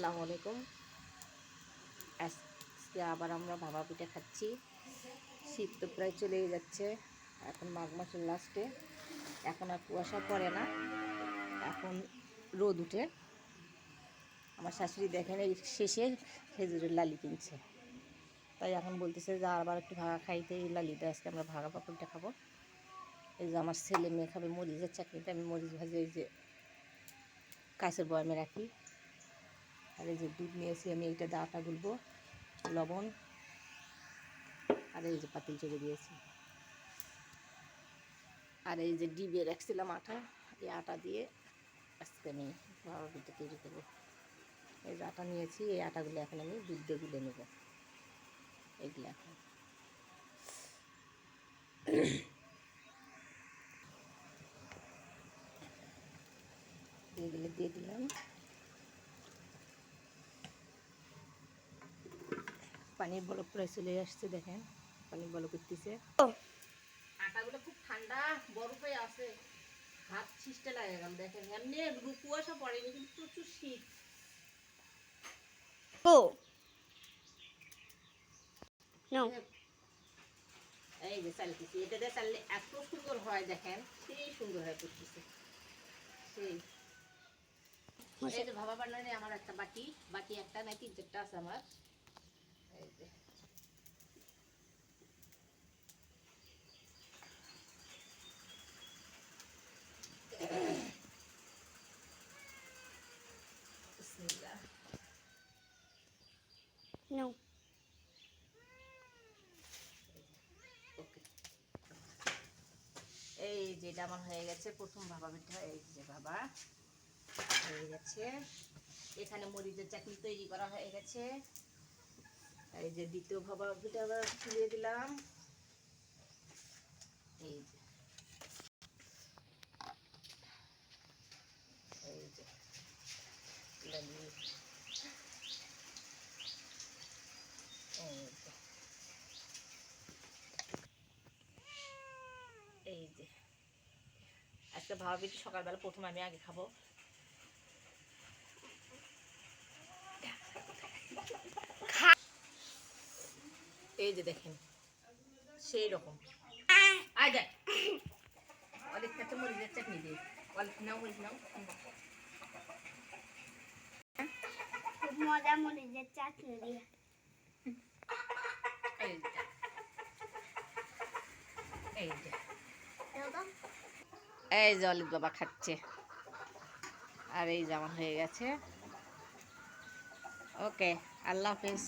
আসসালামু আলাইকুম। আজকে আবার আমরা ভাপা পিঠা খাচ্ছি। শীত তো প্রায় চলেই যাচ্ছে, এখন মাঘ মাসের লাস্টে। এখন আর কুয়াশা পড়ে না, এখন রোদ উঠে। আমার শাশুড়ি দেখেন এই শেষে খেজুরের লালি কিনছে, তাই এখন বলতেছে যে আবার একটু ভাগা খাইতে, এই লালিটা আজকে আমরা ভাগা পাপড়টা খাবো। এই যে আমার ছেলে মেয়ে খাবে মরিচের চাটনিটা, আমি মরিচ ভাজি এই যে কাঁচের বয়ামে রাখি। আর এই যে দুধ নিয়েছি আমি, এইটা দিয়ে আটা গুলবো, লবণ, আর এই যে পাতিল চেড়ে দিয়েছি। আর এই যে ডিবে রাখছিলাম আটা, এই আটা দিয়ে আজকে আমি ভাপা পিঠা তৈরি করবো। এই যে আটা নিয়েছি, এই আটাগুলো এখন আমি দুধ দিয়ে গুলে নেব। এইগুলো এখন এগুলো দিয়ে দিলাম। পানির বলক প্রায় চলে আসছে, দেখেন পানির বলক উঠতেছে। আটাগুলো খুব ঠান্ডা, বরফে আছে, হাত ছিষ্টে লাগে গেল। দেখেন এমনি কুয়াশা পড়েনি, কিন্তু প্রচুর শীত। এই যে চালতেছি, এটা দিয়ে চাললে এত সুন্দর হয়, দেখেন সেই সুন্দর হয় করতেছে সেই। এই যে ভাবা বানানে আমার একটা বাটি, বাটি একটা নাই 3-4টা আছে আমার। এই যে বিসমিল্লাহ। নো ওকে, এই যেটা আমার হয়ে গেছে প্রথম ভাপা পিঠা। এই যে ভাবা হয়ে গেছে, এখানে মরিচের চাটনি তৈরি করা হয়ে গেছে। এই যে দ্বিতীয় ভাপা পিঠা আবার ছুলিয়ে দিলাম। এই যে এই যে লালি, এই যে আজকে ভাপা পিঠা সকালবেলা প্রথমে আমি আগে খাবো। এই যে দেখেন সেই রকম। আয় দেখ অনেক কাছে মরিচের চাটনি দিয়ে অনেক নাও, মরিচ নাও। খুব মজা মরিচের চাটনি দিয়ে। এই যে এই যে এই যে অলিভ বাবা খাচ্ছে। আর এই যে আমার হয়ে গেছে। ওকে, আল্লাহ হাফেজ।